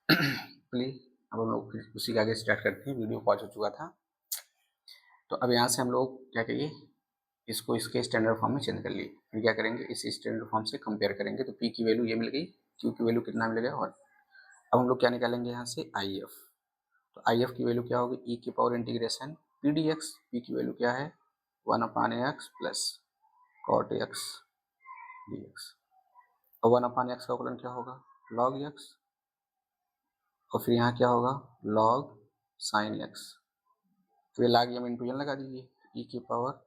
Please अब हम लोग फिर उसी के आगे स्टार्ट करते हैं। वीडियो पॉज हो चुका था, तो अब यहाँ से हम लोग क्या करिए, इसको इसके स्टैंडर्ड फॉर्म में चेंज कर लिए। फिर क्या करेंगे, इस स्टैंडर्ड फॉर्म से कंपेयर करेंगे। तो पी की वैल्यू ये मिल गई, क्यू की वैल्यू कितना मिल गया, और अब हम लोग क्या निकालेंगे यहाँ से, आई एफ। तो आई एफ की वैल्यू क्या होगी, ई की power integration p d x. P की वैल्यू क्या है, 1/x plus cot x d x. और 1/x का अवकलन क्या होगा, लॉग एक्स, और फिर यहाँ क्या होगा, लॉग साइन एक्स। तो ये लॉग एम इंटू एन लगा दीजिए, ई की power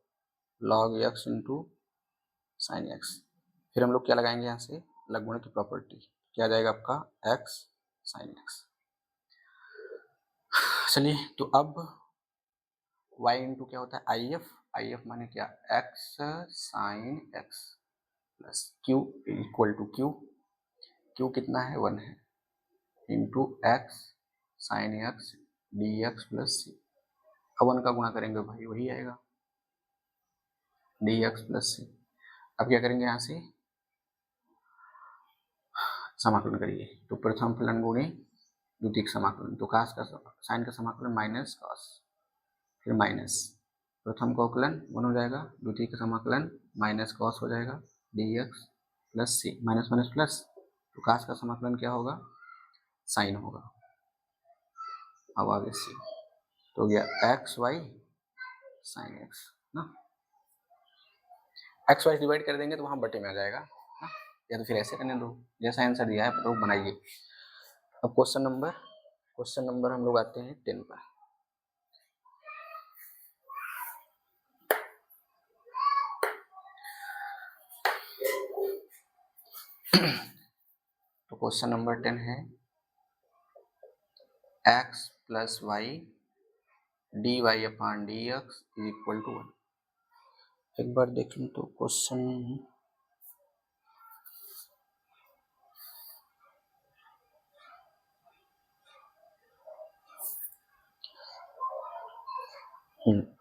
log x into sine x. फिर हम लोग क्या लगाएंगे यहाँ से, लघुगुणक की प्रॉपर्टी। क्या आ जाएगा आपका, एक्स साइन एक्स। चलिए, तो अब y इंटू क्या होता है, आई एफ। आई एफ माने क्या, x sine x plus q equal to q. Q कितना है, 1 है, into x sine x d x plus c. अब 1 का गुणा करेंगे भाई, वही आएगा डी एक्स प्लस सी। अब क्या करेंगे, यहाँ से समाकलन करिए। तो प्रथम फलन गुणे द्वितीय समाकलन, तो कास का साइन का समाकलन माइनस कॉस, फिर माइनस प्रथम का अवकलन 1 हो जाएगा, द्वितीय का समाकलन माइनस कॉस हो जाएगा डी एक्स प्लस सी। माइनस माइनस प्लस, तो कास का समाकलन क्या होगा, साइन होगा। अब आगे सी, तो हो गया एक्स वाई साइन एक्स ना। एक्स वाई डिवाइड कर देंगे तो वहां बटे में आ जाएगा ना, या तो फिर ऐसे करने दो, जैसा आंसर दिया है तो बनाइए। अब क्वेश्चन नंबर हम लोग आते हैं 10 पर। तो क्वेश्चन नंबर 10 है x plus y d y upon d x is equal to 1। एक बार देख लूँ तो question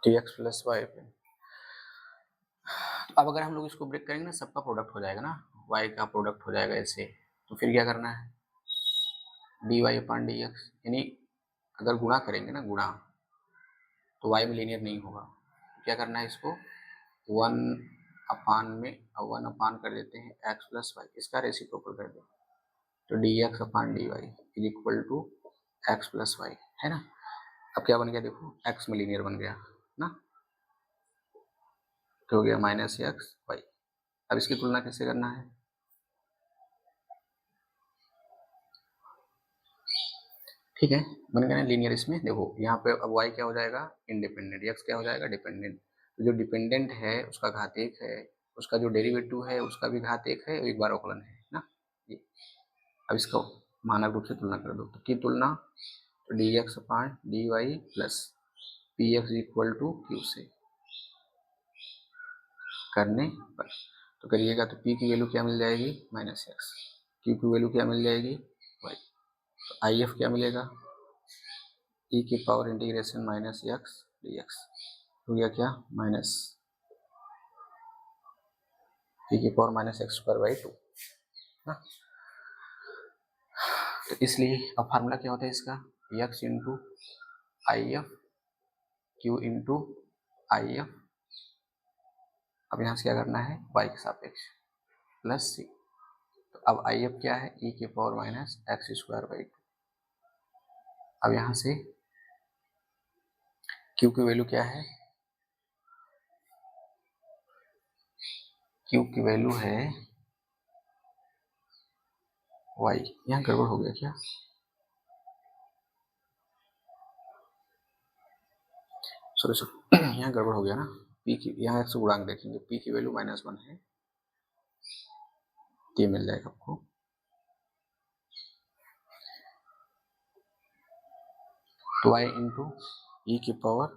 d x plus y पे, अब अगर हम लोग इसको ब्रेक करेंगे ना, सबका प्रोडक्ट हो जाएगा ना, y का प्रोडक्ट हो जाएगा ऐसे। तो फिर क्या करना है, D y upon d x, यानी अगर गुणा करेंगे ना, गुणा, तो y में लीनियर नहीं होगा। तो क्या करना है, इसको 1 अपान में 1 अपान कर देते हैं x प्लस वाई, इसका रेसिप्रोकल कर दो, तो d x upon d y is equal to x plus y, है ना। अब क्या बन गया, देखो x में लीनियर बन गया ना, तो हो गया माइनस एक्स वाई। अब इसकी तुलना कैसे करना है, ठीक है, बन गया ना लीनियर। इसमें देखो यहाँ पे अब y क्या हो जाएगा, इंडिपेंडेंट, x क्या हो जाएगा, डिपेंडेंट। तो जो डिपेंडेंट है उसका घात 1 है, उसका जो डेरिवेटिव है उसका भी घात 1 है, एक बार अवकलन है ना ये। अब इसका मानक रूप से तुलना कर दो, तो की तुलना, तो d x upon d y plus p x equal to q से करने पर, तो करिएगा तो p की वैल्यू क्या मिल जाएगी, माइनस एक्स, q की वैल्यू क्या मिल जाएगी, y। तो आई एफ क्या मिलेगा, e की power integration minus x d x, हो गया क्या, माइनस e की power minus x square by 2 ना। तो इसलिए अब फार्मूला क्या होता है इसका, x into I F, Q into I F. अब यहाँ से क्या करना है, y के सापेक्ष प्लस सी। तो अब आई एफ क्या है, e की power minus x square by 2। अब यहाँ से q की वैल्यू क्या है, q की वैल्यू है y। यहाँ गड़बड़ हो गया क्या, सॉरी यहाँ गड़बड़ हो गया ना, p की यहाँ 100 गुणांक देखेंगे, p की वैल्यू -1 है, ये मिल जाएगा आपको। तो y इंटू ई की पावर,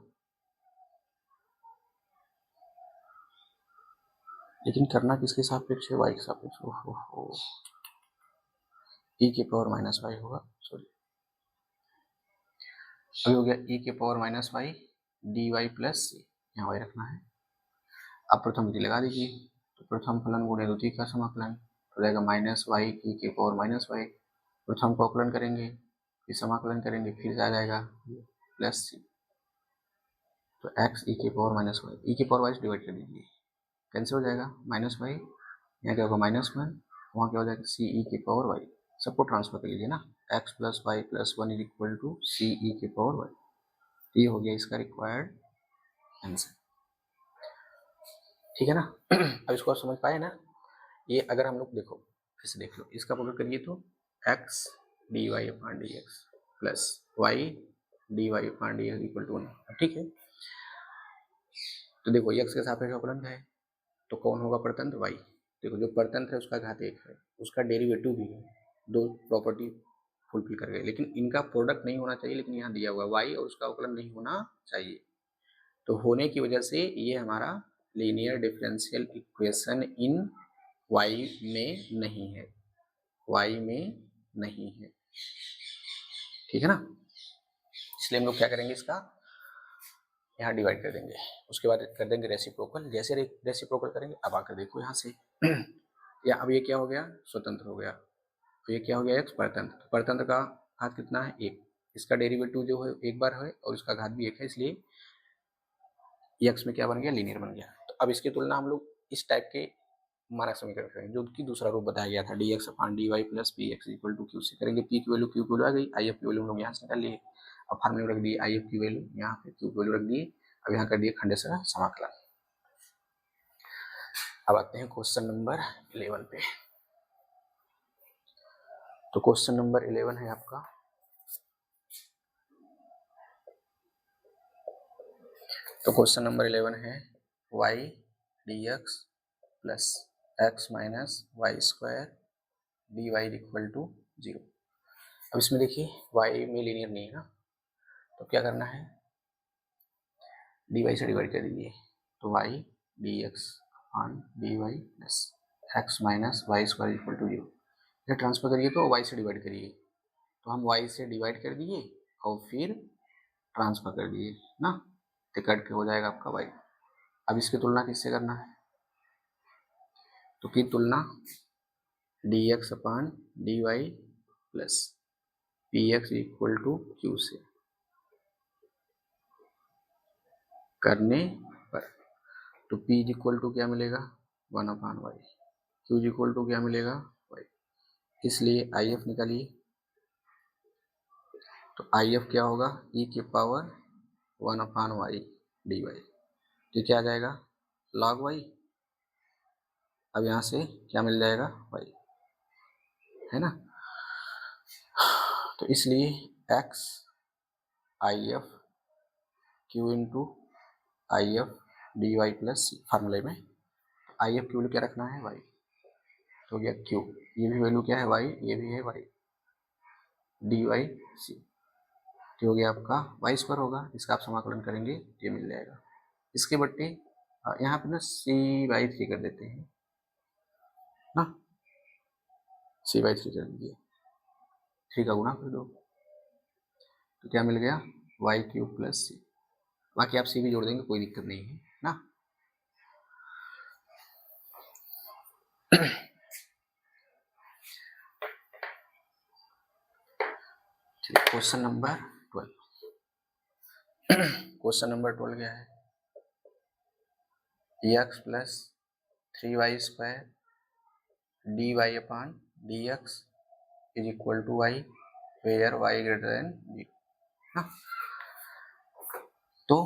लेकिन करना किसके सापेक्ष है, y के सापेक्ष, ओहो ई की पावर माइनस वाई होगा, सॉरी अभी हो गया ई की power minus y d y plus c, यहाँ वाई रखना है। अब प्रथम विधि लगा दीजिए, तो प्रथम फलन गुणे द्वितीय का समाकलन हो जाएगा माइनस वाई ई की पावर माइनस वाई, प्रथम को अवकलन करेंगे फिर समाकलन करेंगे, फिर आ जाएगा प्लस सी, तो एक्स ई के पावर माइनस वाई, ई के पावर वाई से डिवाइड कर दीजिए, कैंसिल हो जाएगा, माइनस वाई, यहाँ क्या होगा -1, वहाँ क्या हो जाएगा सी ई के पावर वाई, सबको ट्रांसफर कर लीजिए ना, x plus y plus 1 is equal to c e के पावर वाई, ये हो गया इसका रिक्वायर्ड आंसर, ठीक है ना। अब इसको आप समझ पाए ना। ये अगर हम लोग देखो फिर से देख लो, इसका पकड़ करिए तो x d y upon d x plus y d y upon d x equal to 1, ठीक है। तो देखो एक्स के सापेक्ष अवकलन है, तो कौन होगा परतंत्र, वाई। देखो जो परतंत्र है उसका घात 1 है, उसका डेरिवेटिव भी है, दो प्रॉपर्टी फुलफिल कर गए, लेकिन इनका प्रोडक्ट नहीं होना चाहिए, लेकिन यहाँ दिया हुआ वाई और उसका अवकलन नहीं होना चाहिए, तो होने की वजह से ये हमारा linear differential equation in y में नहीं है, वाई में नहीं है, ठीक है ना। इसलिए हम लोग क्या करेंगे, इसका यहाँ डिवाइड कर देंगे, उसके बाद कर देंगे रेसिप्रोकल, जैसे रेसिप्रोकल करेंगे, अब आकर देखो यहाँ से या अब ये क्या हो गया, स्वतंत्र हो गया, तो ये क्या हो गया, एक्स परतंत्र, तो परतंत्र का घात कितना है 1, इसका डेरिवेटिव जो है एक बार है और इसका घात भी 1 है, इसलिए एक्स में क्या बन गया, लीनियर बन गया। तो अब इसकी तुलना हम लोग इस टाइप के मानक समीकरण करेंगे, जो कि दूसरा रूप बताया गया था, d x upon d y plus p x equal to q से करेंगे, पी की वैल्यू क्यू की वैल्यू आ गई, आई एफ की वैल्यू हम लोग यहाँ से निकाल लिए, अब फार्मूले में रख दिए आई एफ की वैल्यू, यहाँ पे क्यू की वैल्यू रख दिए, अब यहाँ कर दिए खंडेश्वर समाकलन। अब आते हैं क्वेश्चन नंबर 11 पे। तो क्वेश्चन नंबर 11 है आपका, तो क्वेश्चन नंबर 11 है y dx plus x minus y square d y equal to 0। अब इसमें देखिए y में लीनियर नहीं है ना, तो क्या करना है, dy से डिवाइड कर दीजिए, तो y dx on dy plus x minus y square equal to 0, इसे ट्रांसफर करिए तो y से डिवाइड करिए, तो हम y से डिवाइड कर दिए और फिर ट्रांसफर कर दिए ना, तो कट के हो जाएगा आपका y। अब इसकी तुलना किससे करना है, तो की तुलना dx upon dy plus px equal to q से करने पर, तो p इक्वल टू क्या मिलेगा 1 upon y, q equal to क्या मिलेगा y, इसलिए if निकालिए, तो if क्या होगा e के power 1 upon y d y, तो क्या आ जाएगा log y, अब यहाँ से क्या मिल जाएगा y, है ना। तो इसलिए x if q into I F d y plus c, फार्मूले में आई एफ की वैल्यू क्या रखना है y, तो गया q, ये भी वैल्यू क्या है y, ये भी है y, डी वाई सी, तो हो गया आपका y स्क्वायर होगा, इसका आप समाकलन करेंगे ये मिल जाएगा, इसके बट्टे यहाँ पे ना c/3 कर देते हैं ना, c/3 कर दीजिए, 3 का गुणा कर दो, तो क्या मिल गया y³ प्लस सी, बाकी आप c भी जोड़ देंगे कोई दिक्कत नहीं है ना। चलिए क्वेश्चन नंबर 12, क्वेश्चन नंबर 12 क्या है, x plus 3y square d y upon d x is equal to y where y greater than 0 ना। तो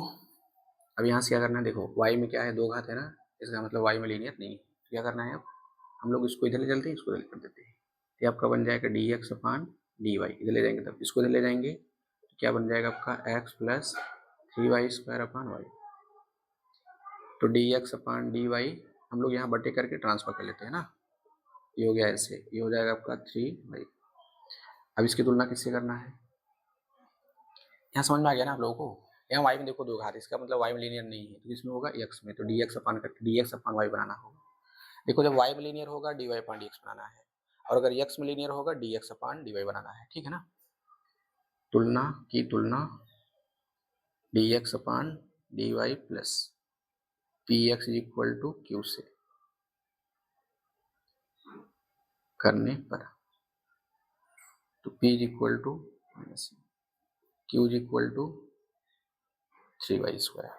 अब यहाँ से क्या करना है, देखो y में क्या है 2 घात है ना, इसका मतलब y में लीनियर नहीं है, तो क्या करना है, अब हम लोग इसको इधर ले चलते हैं, इसको इधर कर देते हैं, ये आपका बन जाएगा d x upon d y, इधर ले जाएंगे तब इसको इधर ले जाएंगे, तो क्या बन जाएगा आपका x plus 3y square upon y, तो d x upon d y हम लोग यहाँ बटे करके ट्रांसफर कर लेते हैं ना, ये हो गया ऐसे, ये हो जाएगा आपका 3y। अब इसकी तुलना किससे करना है, यहाँ समझ में आ गया ना आप लोगों को, यहाँ y में देखो 2 घात, इसका मतलब y में लीनियर नहीं है, तो इसमें होगा x में, तो dx अपॉन करके dx अपॉन y बनाना होगा, देखो जब y में लीनियर होगा dy अपॉन dx बनाना है, और अगर x में लीनियर होगा dx अपॉन dy बनाना है, ठीक है ना। तुलना की तुलना dx upon dy plus px equal to q से करने पर, तो p equal to minus c, q is equal to 3y²।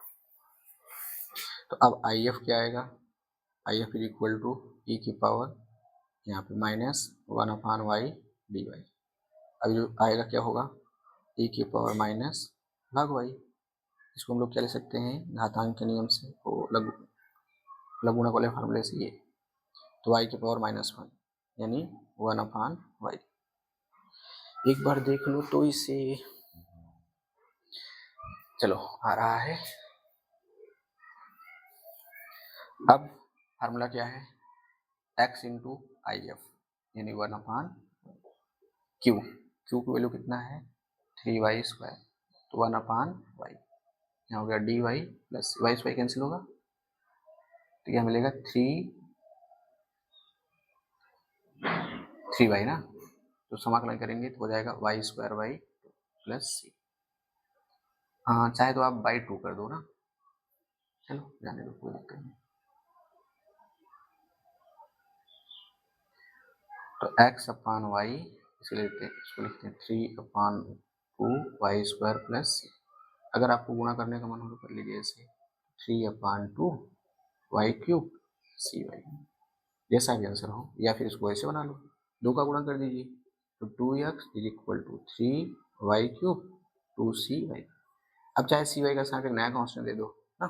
तो अब आई एफ क्या आएगा, I F is equal to e की पावर यहाँ पे -1/y dy। अब जो आएगा क्या होगा, ई की पावर माइनस भाग y। इसको हम लोग क्या ले सकते हैं, घातांक के नियम से, वो लघुगणक वाले फार्मूले से ये, तो y की पावर -1 यानी 1/y। एक बार देख लो तो इसे, चलो आ रहा है। अब फार्मूला क्या है, x इंटू आई एफ यानी 1/, क्यू की वैल्यू कितना है 3y², तो 1/y, यहाँ हो गया dy प्लस y² कैंसिल होगा, तो क्या मिलेगा 3y ना, तो समाकलन करेंगे तो हो जाएगा y² प्लस सी। हाँ चाहे तो आप बाई 2 कर दो ना, चलो जाने दो कोई दिक्कत नहीं। तो x/y इसको लिखते हैं 3/2y² प्लस सी। अगर आपको गुणा करने का मन हो तो कर लीजिए ऐसे 3/2y³ cy, जैसा भी आंसर हो, या फिर इसको ऐसे बना लो, 2 का गुणा कर दीजिए तो 2x is equal to 3y³ 2cy। अब चाहे cy का साथ एक नया कांस्टेंट दे दो ना।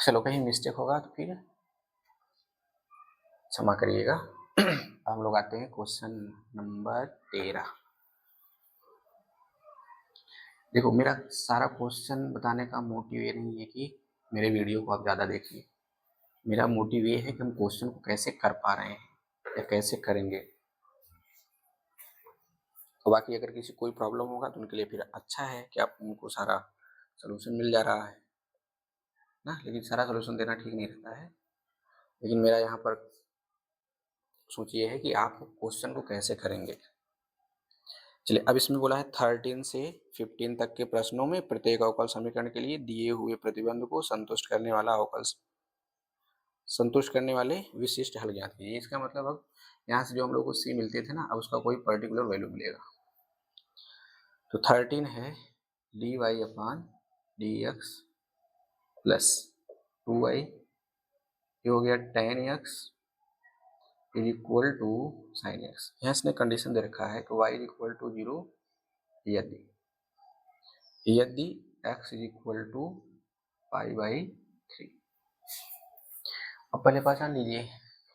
चलो कहीं मिस्टेक होगा तो फिर क्षमा करिएगा। हम लोग आते हैं क्वेश्चन नंबर 13। देखो मेरा सारा क्वेश्चन बताने का मोटिव ये नहीं है कि मेरे वीडियो को आप ज़्यादा देखिए, मेरा मोटिव ये है कि हम क्वेश्चन को कैसे कर पा रहे हैं या कैसे करेंगे। तो बाकी अगर किसी कोई प्रॉब्लम होगा तो उनके लिए फिर अच्छा है कि आप उनको सारा सोल्यूशन मिल जा रहा है ना, लेकिन सारा सोल्यूशन देना ठीक नहीं रहता है। लेकिन मेरा यहाँ पर सोच ये है कि आप क्वेश्चन को कैसे करेंगे। चलिए अब इसमें बोला है 13 से 15 तक के प्रश्नों में प्रत्येक अवकल समीकरण के लिए दिए हुए प्रतिबंध को संतुष्ट करने वाले विशिष्ट हल ज्ञात कीजिए। इसका मतलब अब यहाँ से जो हम लोग को सी मिलते थे ना, अब उसका कोई पर्टिकुलर वैल्यू मिलेगा। तो 13 है dy/dx प्लस 2y, ये हो गया tan x is equal to sin x। यहाँ इसने कंडीशन दे रखा है कि y इज इक्वल टू 0 यदि x इज इक्वल टू π/3। अब पहले पहचान लीजिए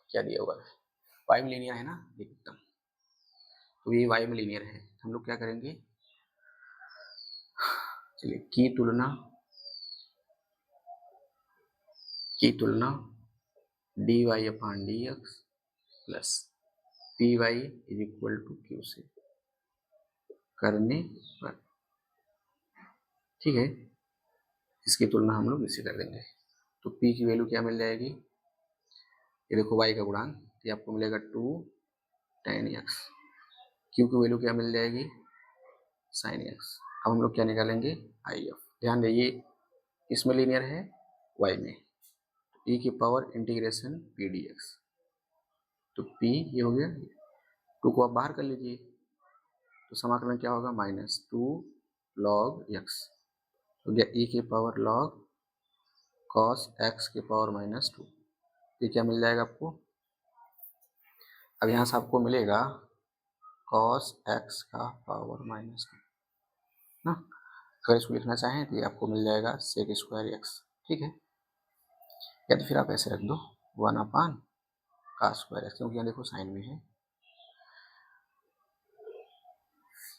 क्या दिया हुआ है, y में लीनियर है ना एकदम, तो ये y में लीनियर है। हम लोग क्या करेंगे, चलिए की तुलना dy/dx plus py is equal to q से करने पर, ठीक है, इसकी तुलना हम लोग इससे कर देंगे। तो p की वैल्यू क्या मिल जाएगी, ये देखो y का गुणांक, ये आपको मिलेगा 2 tan x, q की वैल्यू क्या मिल जाएगी sin x। अब हम लोग क्या निकालेंगे IF। ध्यान देइए इसमें लीनियर है y में, e की पावर इंटीग्रेशन p dx, तो p ये हो गया, 2 को आप बाहर कर लीजिए तो समाकलन क्या होगा -2 log x, हो गया e की पावर log cos x की पावर -2। ये क्या मिल जाएगा आपको, अब यहाँ से आपको मिलेगा cos x का पावर -2 ना। अगर इसको लिखना चाहें तो ये आपको मिल जाएगा sec² x, ठीक है, या तो फिर आप ऐसे रख दो 1/cos² x, क्योंकि यहाँ देखो साइन में है।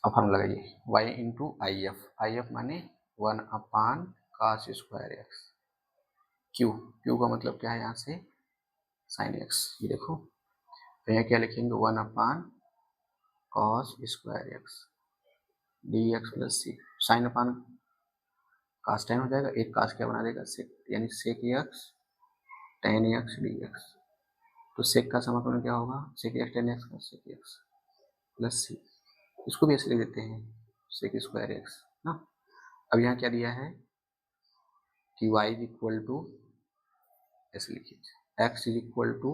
अब हम लगाइए y इंटू आई एफ माने 1/cos² x, q का मतलब क्या है यहाँ से sin x, ये देखो तो यहाँ क्या लिखेंगे 1/cos² x dx plus c, sine upon cos tan हो जाएगा, एक cos क्या बना देगा sec, यानी sec x tan x dx। तो sec का समाकलन क्या होगा sec x tan x का sec x प्लस c, इसको भी ऐसे लिख देते हैं sec² x ना। अब यहाँ क्या दिया है कि y इज इक्वल टू, ऐसे लिखिए x इज इक्वल टू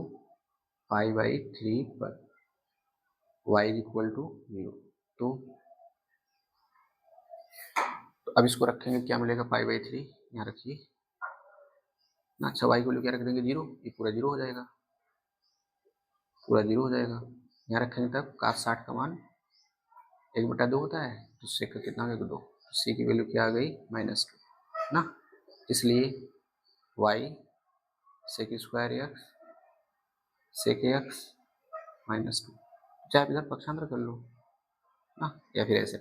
π/3 पर, y इज इक्वल टू 0। तो अब इसको रखेंगे, क्या मिलेगा, π/3, यहाँ रखिए ना। अच्छा, y को क्या रख देंगे 0, ये पूरा 0 हो जाएगा, पूरा 0 हो जाएगा। यहाँ रखेंगे तब cos 60 का मान 1/2 होता है, तो sec का कितना हो गया 2, तो c की वैल्यू क्या आ गई -2 ना। इसलिए y sec square x sec x -2, चाहे आप इधर पक्षांतर कर लो ना, या फिर ऐसे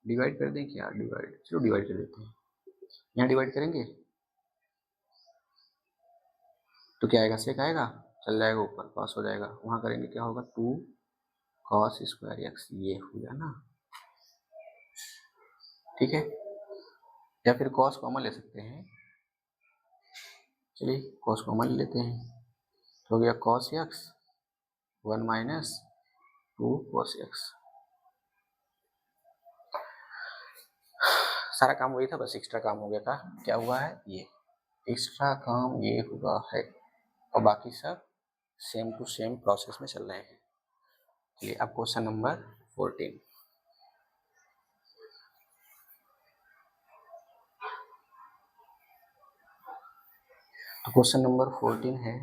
डिवाइड कर दें, क्या डिवाइड, चलो डिवाइड कर देते हैं। यहाँ डिवाइड करेंगे तो क्या आएगा, सेक आएगा, चल जाएगा ऊपर, पास हो जाएगा। वहाँ करेंगे क्या होगा, 2 cos स्क्वायर x, ये हो गया ना, ठीक है। या फिर cos कॉमन ले सकते हैं, चलिए cos कॉमन ले लेते हैं, तो हो गया cos x 1 minus 2 cos x। सारा काम वही था, बस एक्स्ट्रा काम हो गया था। क्या हुआ है, ये एक्स्ट्रा काम ये हुआ है, और बाकी सब सेम टू सेम प्रोसेस में चल रहे हैं। चलिए अब क्वेश्चन नंबर 14। तो क्वेश्चन नंबर 14 है,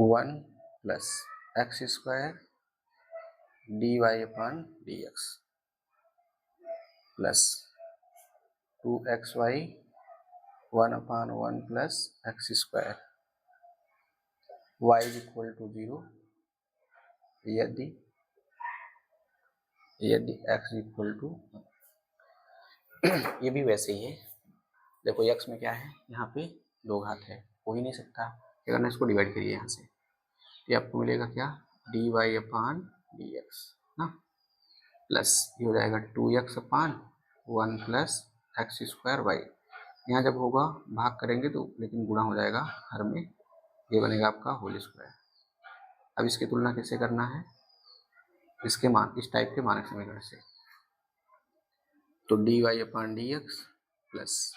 one plus x square dy/dx plus 2xy 1/1 plus x square y is equal to 0 यदि x इक्वल टू ये भी वैसे ही है। देखो x में क्या है, यहाँ पे 2 घात है, हो ही नहीं सकता। क्या करना, इसको डिवाइड करिए यहाँ से, ये आपको मिलेगा क्या, dy/dx ना, प्लस ये हो जाएगा 2x/1 plus x square Y. यहाँ जब होगा भाग करेंगे तो लेकिन गुणा हो जाएगा हर में, ये बनेगा आपका होल स्क्वायर। अब इसकी तुलना कैसे करना है, इसके मान, इस टाइप के मानक समीकरण से, तो dy/dx plus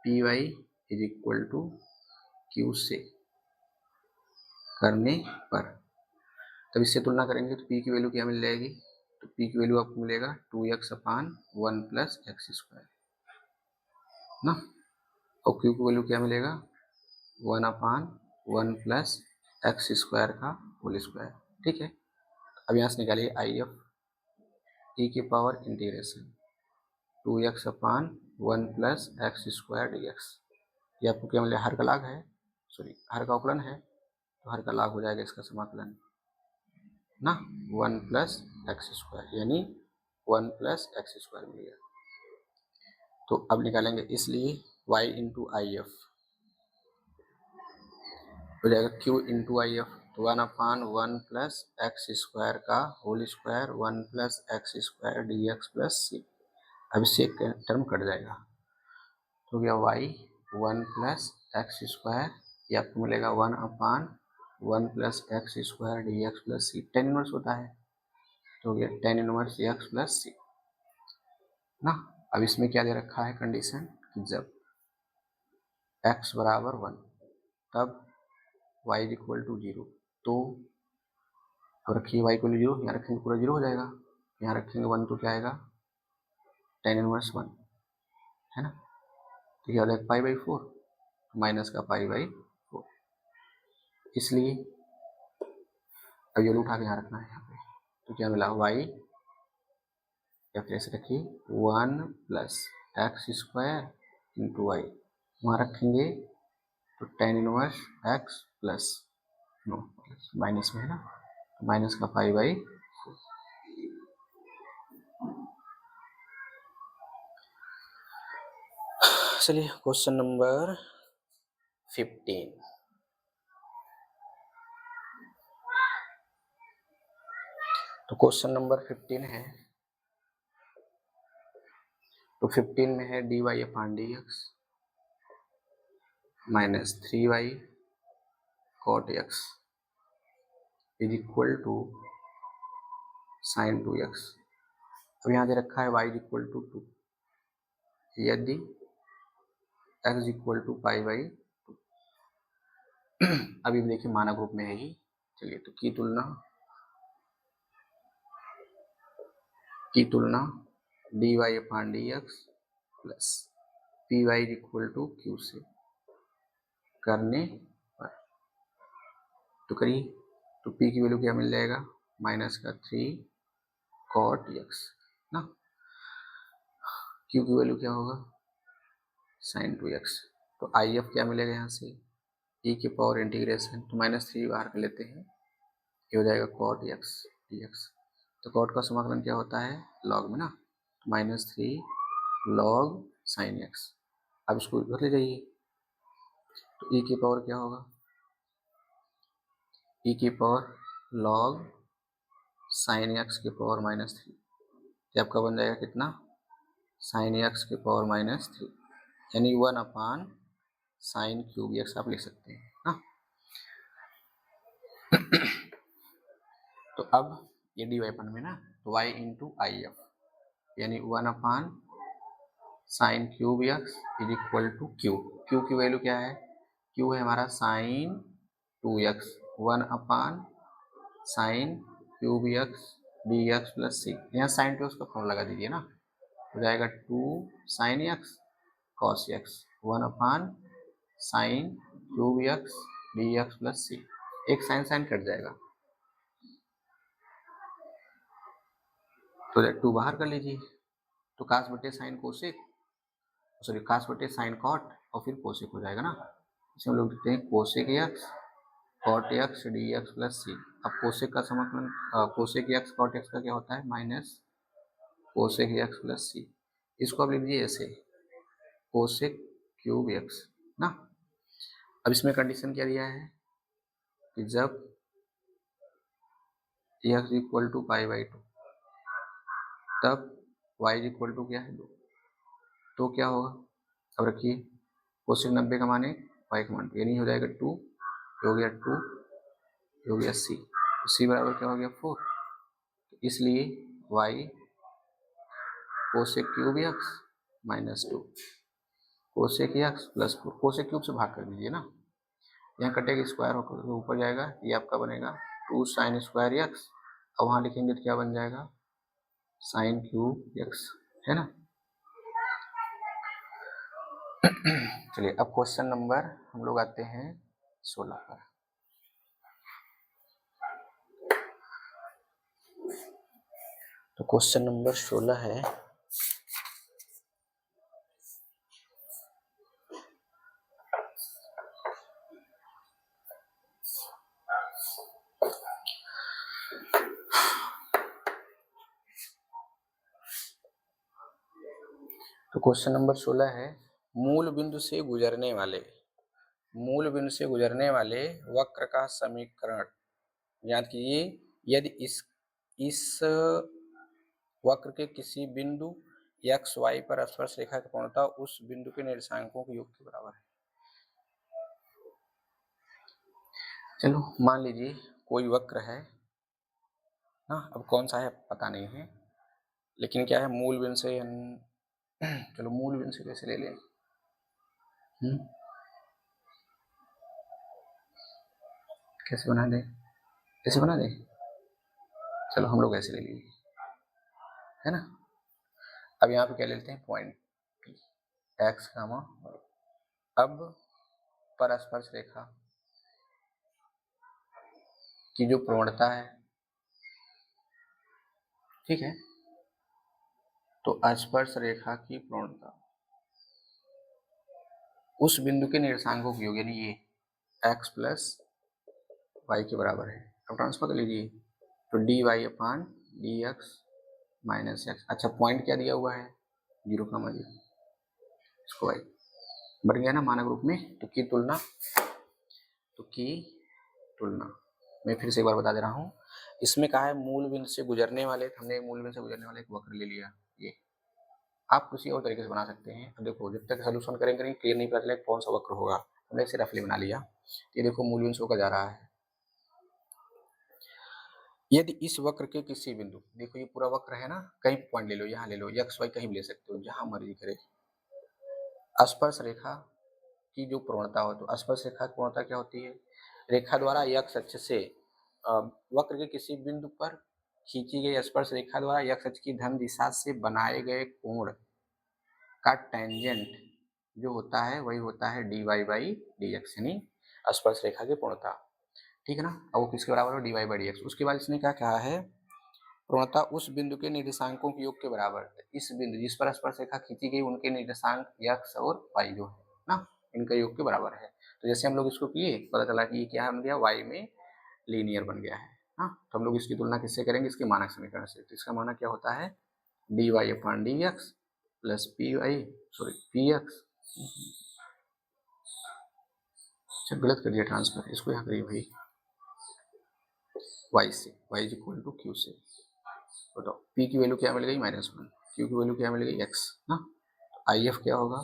py is equal to q से करने पर, तब इससे तुलना करेंगे तो p की वैल्यू क्या मिल जाएगी, तो p की वैल्यू आपको मिलेगा 2x/1 प्लस एक्स स्क्वायर ना, और q की वैल्यू क्या मिलेगा 1/1 प्लस एक्स स्क्वायर का होल स्क्वायर, ठीक है। अब यहाँ से निकालिए IF e की power integration 2x/1 plus x square dx, ये आपको क्या मिलेगा, हर का लाग है, सॉरी हर का अवकलन है, तो हर का लाग हो जाएगा इसका समाकलन ना, 1 प्लस एक्स स्क्वायर, यानी 1 प्लस एक्स स्क्वायर मिल गया। तो अब निकालेंगे, इसलिए y इंटू IF हो जाएगा q इंटू IF, तो 1/1 प्लस एक्स स्क्वायर का whole square 1 plus x square dx plus c। अब इससे एक टर्म कट जाएगा, तो गया y 1 प्लस एक्स स्क्वायर, ये आपको मिलेगा 1/1 plus x square dx plus c, tan inverse होता है, तो हो गया tan inverse x plus c ना। अब इसमें क्या दे रखा है कंडीशन, जब x बराबर 1 तब y इज इक्वल टू 0, तो अब रखिए y को 0, यहाँ रखेंगे पूरा 0 हो जाएगा, यहाँ रखेंगे 1 तो क्या आएगा टेन इनवर्स 1 है ना, तो क्या हो जाएगा π/4, माइनस का π/4, इसलिए अब ये उठा के यहाँ रखना है यहाँ पे, तो क्या मिला y, या फिर ऐसे रखिए 1 plus x square into y, वहाँ रखेंगे तो tan inverse x plus no minus में है ना, तो माइनस का π/4। चलिए क्वेश्चन नंबर 15। तो क्वेश्चन नंबर 15 है, तो 15 में है dy/dx minus 3y cot x is equal to sine 2x। अब यहाँ दे रखा है y इज इक्वल टू 2, यदि x इज इक्वल टू π/2, अभी भी देखिए मानक रूप में है ही। चलिए तो की तुलना dy upon dx plus p y equal to q से करने पर तो करिए, तो p की वैल्यू क्या मिल जाएगा, -3 cot x ना, q की वैल्यू क्या होगा sin 2x। तो आई एफ क्या मिलेगा यहाँ से, e की पावर इंटीग्रेशन, तो -3 बाहर कर लेते हैं, ये हो जाएगा cot x dx। तो cot का समाकलन क्या होता है log में ना, तो -3 log sin x। अब इसको इधर ले जाइए, तो e की पावर क्या होगा, e की पावर log sin x की पावर -3, ये आपका बन जाएगा कितना, sin x की पावर -3, यानी 1 अपान साइन क्यूब एक्स आप लिख सकते हैं ना। तो अब ये डी वाई अपन में ना, तो y इंटू आई एफ, यानी 1 upon sine cube x is equal to q. Q की वैल्यू क्या है, क्यू है हमारा sine 2x, 1 upon sine cube x d x plus c, यहाँ साइन 2x का फॉर्म लगा दीजिए ना, हो जाएगा 2 sine x cos x, 1 upon sine cube x d x plus c, एक साइन साइन कट जाएगा, तो 2 बाहर कर लीजिए, तो कास बटे साइन कोसेक, सॉरी कास बटे साइन कॉट और फिर कोसेक हो जाएगा ना। इसे हम लोग लिखते हैं cosec x cot x d x plus c. अब कोसेक का समाकलन, कोसेक एक्स कॉट एक्स का क्या होता है माइनस कोसेक एक्स प्लस सी, इसको आप लिख दीजिए ऐसे कोसेक क्यूब एक्स ना। अब इसमें कंडीशन क्या दिया है कि जब एक्स इक्वल टू π/2 तब y इक्वल टू क्या है 2, तो क्या होगा, अब रखिए कोसेक 90 का माने y का मान 2, यानी हो जाएगा 2, हो गया 2, हो गया c, c बराबर क्या हो गया 4, इसलिए y cosec cube x -2 cosec x plus 4, cosec cube से भाग कर दीजिए ना, यहाँ कटेगा स्क्वायर होकर ऊपर जाएगा, ये आपका बनेगा 2 साइन स्क्वायर एक्स, अब वहाँ लिखेंगे तो क्या बन जाएगा साइन क्यूब एक्स, है ना। चलिए अब क्वेश्चन नंबर हम लोग आते हैं 16 पर। तो क्वेश्चन नंबर 16 है, तो क्वेश्चन नंबर 16 है, मूल बिंदु से गुजरने वाले वक्र का समीकरण याद कीजिए, यदि इस वक्र के किसी बिंदु x y पर स्पर्श रेखा की पूर्णता उस बिंदु के निर्देशांकों के योग के बराबर है। चलो मान लीजिए कोई वक्र है ना, अब कौन सा है पता नहीं है, लेकिन क्या है मूल बिंदु से, चलो मूल बिंदु से कैसे ले लें, कैसे बना दे, कैसे बना दे, चलो हम लोग ऐसे ले लीजिए, है ना। अब यहाँ पे क्या लेते हैं पॉइंट P, x, अब परस्पर्श रेखा की जो प्रवणता है, ठीक है, तो स्पर्श रेखा की प्रवणता उस बिंदु के निर्देशांकों की योग, यानी ये x प्लस वाई के बराबर है। अब ट्रांसफर कर लीजिए, तो d y upon d x minus x, अच्छा पॉइंट क्या दिया हुआ है 0,0, इसको वाई बढ़ गया ना मानक रूप में, तो की तुलना मैं फिर से एक बार बता दे रहा हूँ, इसमें कहा है मूल बिंदु से गुजरने वाले, हमने मूल बिंदु से गुजरने वाले एक वक्र ले लिया, ये आप किसी और तरीके से बना सकते हैं। अब देखो जब तक सोल्यूशन करेंगे नहीं क्लियर नहीं पता चलेगा कौन सा वक्र होगा, हमने इसे रफली बना लिया, ये देखो मूल बिंदु होकर जा रहा है, यदि इस वक्र के किसी बिंदु, देखो ये पूरा वक्र है ना, कहीं पॉइंट ले लो, यहाँ ले लो, एक्स वाई कहीं भी ले सकते हो, जहां मर्जी करे, स्पर्श रेखा की जो प्रवणता हो, तो स्पर्श रेखा की प्रवणता क्या होती है? रेखा द्वारा x अक्ष से वक्र के किसी बिंदु पर खींची गई स्पर्श रेखा द्वारा x अक्ष की धन दिशा से बनाए गए कोण का टेंजेंट जो होता है वही होता है dy बाई dx, यानी स्पर्श रेखा की पूर्णता। ठीक है ना। अब वो किसके बराबर हो? dy by dx। उसके बाद इसने क्या कहा है? पूर्णता उस बिंदु के निर्देशांकों के योग के बराबर है। इस बिंदु जिस पर स्पर्श रेखा खींची गई उनके निर्देशांक x और y जो है ना, इनका योग के बराबर है। तो जैसे हम लोग इसको किए, पता चला कि ये क्या बन गया? y में लीनियर बन गया है। हाँ, तो हम लोग इसकी तुलना किससे करेंगे? इसके मानक समीकरण से। तो इसका मानक क्या होता है? dy upon dx plus p x. गलत कर दिया ट्रांसफर, इसको यहाँ करिए भाई, y से, y is equal to q से। बताओ p की वैल्यू क्या मिल गई? -1। q की वैल्यू क्या मिल गई? x ना। तो आई एफ क्या होगा?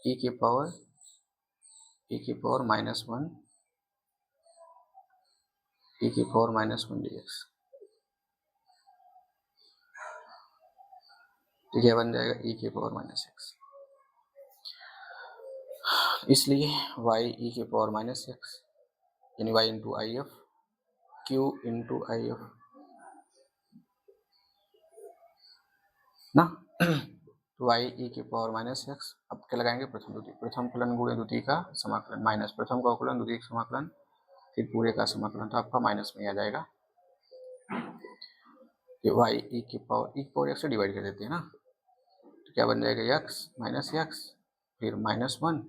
e के पावर -1 e के पावर -1 dx। तो क्या बन जाएगा? e के पावर -x। इसलिए y e के पावर -x यानी y into I F, q into I F ना। तो y e के पावर -x, अब क्या लगाएंगे? प्रथम द्वितीय, प्रथम फलन गुणे द्वितीय का समाकलन माइनस प्रथम का अवकलन द्वितीय का समाकलन फिर पूरे का समाकलन, तो आपका माइनस में आ जाएगा। y e के पावर x से डिवाइड कर देते हैं ना, तो क्या बन जाएगा? x माइनस एक्स फिर -1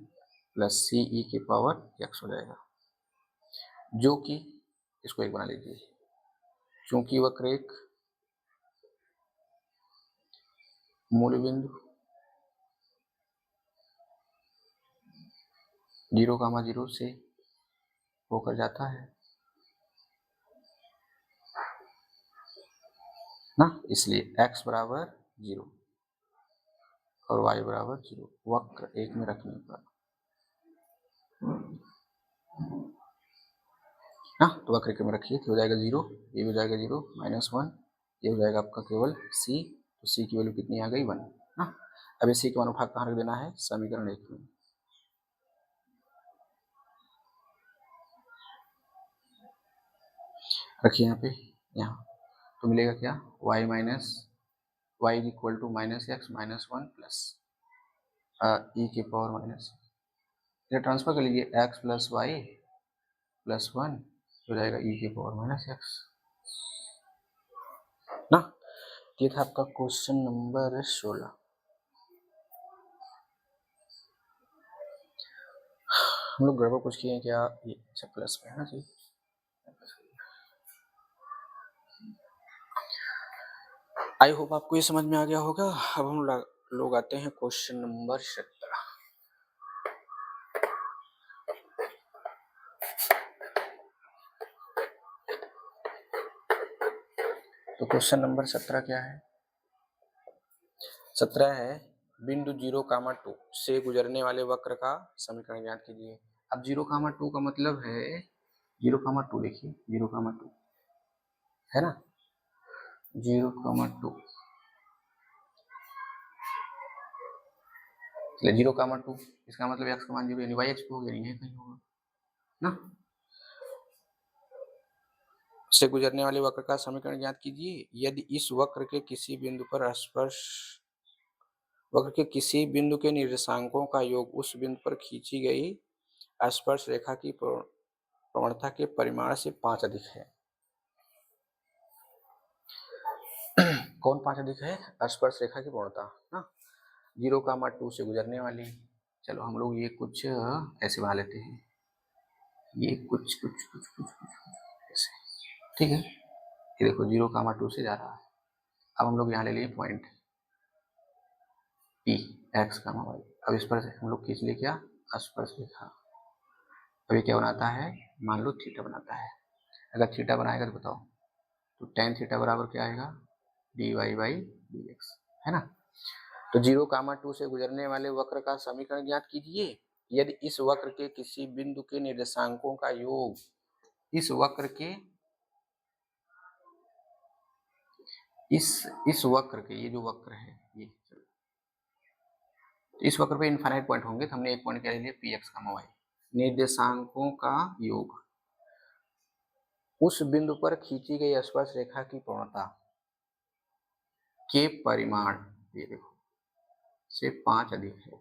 प्लस सी ई के पावर x हो जाएगा, जो कि इसको एक बना लीजिए। चूंकि वक्र एक मूल बिंदु 0,0 से होकर जाता है ना, इसलिए x बराबर 0 और y बराबर 0 वक्र एक में रखने पर ना, तो वक्र एक में रखिए तो हो जाएगा 0, ये हो जाएगा 0, -1, ये हो जाएगा आपका केवल c, तो c की वैल्यू कितनी आ गई? 1 ना। अब इसी के अनुभाग कहाँ रख देना है? समीकरण 1 में। रखिए यहाँ पे, यहाँ तो मिलेगा क्या? y is equal to -x -1 plus e के पावर माइनस, इसे ट्रांसफर कर लीजिए, x प्लस वाई प्लस 1 हो जाएगा e के पावर -x ना। ये था आपका क्वेश्चन नंबर 16। हम लोग गड़बड़ कुछ किए हैं क्या? ये अच्छा प्लस में है ना जी। आई होप आपको ये समझ में आ गया होगा। अब हम लोग आते हैं क्वेश्चन नंबर 17। तो क्वेश्चन नंबर 17 क्या है? 17 है बिंदु 0,2 से गुजरने वाले वक्र का समीकरण ज्ञात कीजिए। अब 0,2 का मतलब है 0,2 लिखिए, 0,2 है ना, 0,2 0,2 इसका मतलब x का मान 0 यानी y अक्ष पे हो गया, नहीं है कहीं होगा ना। से गुजरने वाले वक्र का समीकरण ज्ञात कीजिए। यदि इस वक्र के किसी बिंदु पर वक्र के किसी बिंदु के निर्देशांकों का योग उस बिंदु पर खींची गई स्पर्श रेखा की प्रवणता के परिमाण से 5 अधिक है। कौन 5 अधिक है? स्पर्श रेखा की प्रवणता ना, 0,2 से गुजरने वाली। चलो हम लोग ये कुछ ऐसे बना लेते हैं, ये कुछ ऐसे, ठीक है। ये देखो 0,2 से जा रहा है। अब हम लोग यहाँ ले लिए पॉइंट P x, y। अब इस पर से हम लोग खींच लिए क्या? स्पर्श रेखा। अब ये क्या बनाता है? मान लो थीटा बनाता है। अगर थीटा बनाएगा तो बताओ, तो tan थीटा बराबर क्या आएगा? dy बाई dx, है ना। तो 0,2 से गुजरने वाले वक्र का समीकरण ज्ञात कीजिए। यदि इस वक्र के किसी बिंदु के निर्देशांकों का योग इस वक्र के इस वक्र के, ये जो वक्र है, तो इस वक्र पे इनफाइनाइट पॉइंट होंगे, तो हमने एक पॉइंट क्या ले लिया, पी एक्स का वाई। निर्देशांकों का योग उस बिंदु पर खींची गई स्पर्श रेखा की पूर्णता के परिमाण, ये देखो, से 5 अधिक है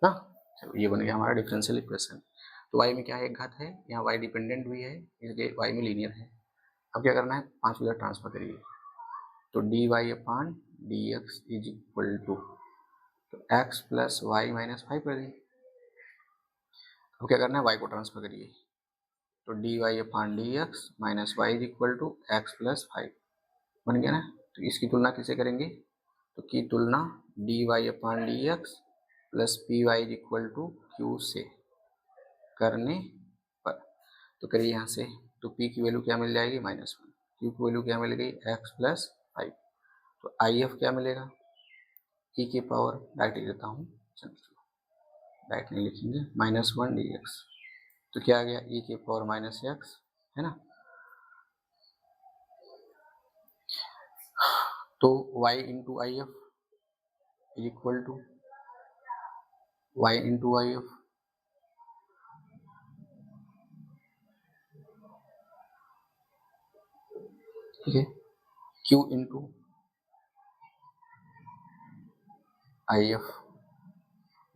ना। चलो ये बन गया हमारा डिफरेंशियल इक्वेशन। तो y में क्या है, एक घात है, यहाँ y डिपेंडेंट भी है, इसलिए y में लीनियर है। अब क्या करना है, 5 उधर ट्रांसफर करिए, तो d y upon d x is equal to, तो x प्लस वाई माइनस 5 कर दिए। अब क्या करना है, y को ट्रांसफर करिए, तो d y upon d x minus y is equal to x plus 5 बन गया ना। तो इसकी तुलना किसे करेंगे, तो की तुलना d y upon d x plus p y is equal to q से करने पर, तो करिए यहाँ से, तो p की वैल्यू क्या मिल जाएगी, -1, q की वैल्यू क्या मिल गई, x प्लस 5, तो if क्या मिलेगा, e की पावर, डायरेक्ट लिख देता हूँ, डायरेक्ट नहीं लिखेंगे, -1 dx, तो क्या आ गया, e की पावर -x है ना। तो y into I F is equal to y into I F, ठीक है, q into I F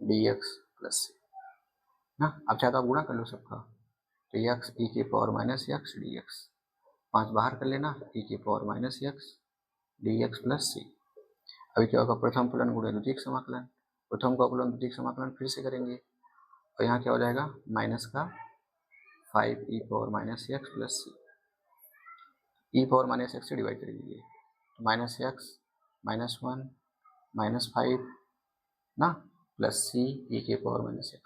d x plus ना। अब चाहे तो आप गुणा कर लो सबका, तो x e की पावर -x dx, 5 बाहर कर लेना, e की power -x dx plus c। अभी क्या होगा, प्रथम फलन गुणे द्वितीयक समाकलन, प्रथम का फलन द्वितीयक समाकलन फिर से करेंगे, और यहाँ क्या हो जाएगा, माइनस का 5 e power -x plus c, e power -x से डिवाइड कर दीजिए, -x -1 -5 ना, प्लस c e के पावर -x,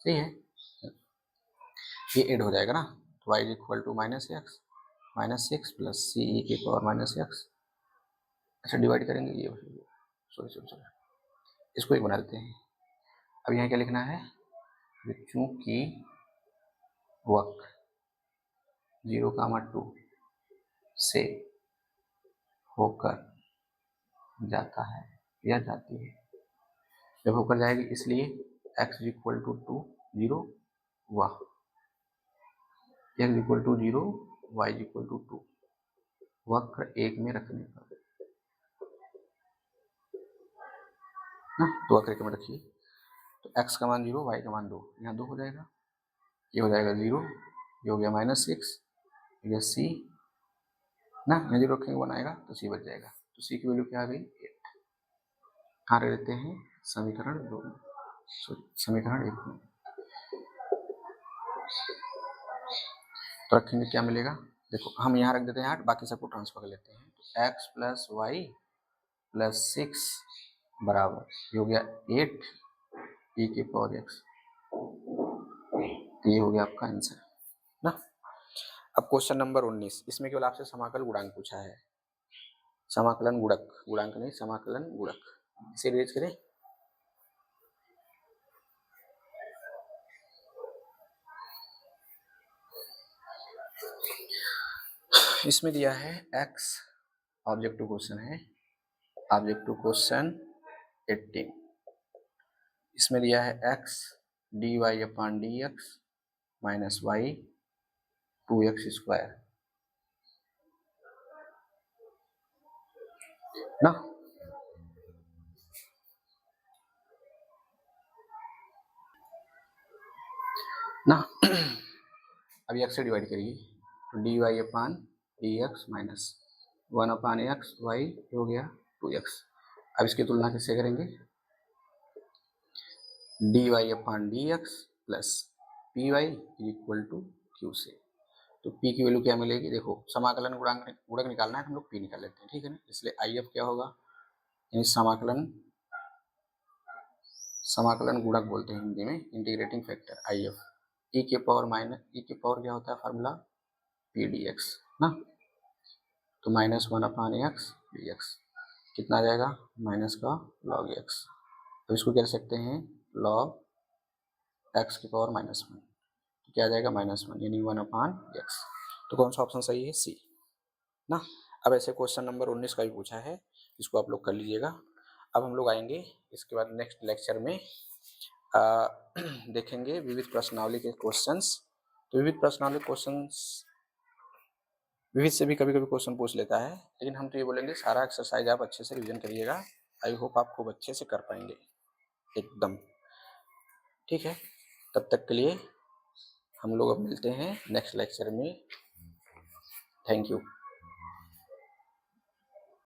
सही है, ये ऐड हो जाएगा ना, तो y is equal to -6 plus c e के पावर -x, अच्छा डिवाइड करेंगे, ये सॉरी इसको एक बना देते हैं। अब यहाँ क्या लिखना है, चूंकि वक्र 0,2 से होकर जाता है या जाती है, जब होकर जाएगी इसलिए x इक्वल टू 2 0 हुआ, x equal to 0 y equal to 2, वक्र एक में रखने पर ना, तो वक्र एक में रखिए, तो x का मान 0 y का मान 2, यहाँ 2 हो जाएगा, ये हो जाएगा 0, ये हो गया -6, ये c ना, यहाँ 0 रखेंगे 1 आएगा, तो c बच जाएगा, तो c की वैल्यू क्या आ गई, 8। कहाँ रख देते हैं, समीकरण 2 में, समीकरण 1 में, तो रखेंगे क्या मिलेगा, देखो हम यहाँ रख देते हैं 8, बाकी सबको ट्रांसफर कर लेते हैं, तो x प्लस वाई प्लस 6 बराबर, ये हो गया 8 e के पावर x, तो ये हो गया आपका आंसर ना। अब क्वेश्चन नंबर 19, इसमें केवल आपसे समाकल गुणांक पूछा है, समाकलन गुणक, गुणांक नहीं, समाकलन गुणक, इसे रेज करें, इसमें दिया है x, ऑब्जेक्टिव क्वेश्चन है, ऑब्जेक्टिव क्वेश्चन 18, इसमें दिया है x dy upon dx minus y 2x square ना, अभी x से डिवाइड करिए, तो dy upon dx minus 1 upon x, y हो गया 2x। अब इसकी तुलना किससे करेंगे, dy upon dx plus p y equal to q से, तो p की वैल्यू क्या मिलेगी, देखो समाकलन गुणक निकालना है, हम लोग p निकाल लेते हैं, ठीक है ना, इसलिए if क्या होगा, यानी समाकलन गुणक बोलते हैं हिंदी में, इंटीग्रेटिंग फैक्टर if, e के पावर क्या होता है फार्मूला, पी डी एक्स ना, तो -1 अपान एक्स डी एक्स कितना आ जाएगा, माइनस का log x, तो इसको क्या कर सकते हैं, log x की पावर -1, तो क्या आ जाएगा -1 यानी 1 अपान एक्स, तो कौन सा ऑप्शन सही है, सी ना। अब ऐसे क्वेश्चन नंबर 19 का भी पूछा है, इसको आप लोग कर लीजिएगा। अब हम लोग आएंगे इसके बाद नेक्स्ट लेक्चर में देखेंगे विविध प्रश्नावली के क्वेश्चंस। तो विविध प्रश्नावली क्वेश्चंस, विविध से भी कभी कभी क्वेश्चन पूछ लेता है, लेकिन हम तो ये बोलेंगे सारा एक्सरसाइज आप अच्छे से रिविजन करिएगा। आई होप आप खूब अच्छे से कर पाएंगे एकदम, ठीक है। तब तक के लिए हम लोग अब मिलते हैं नेक्स्ट लेक्चर में। Thank you.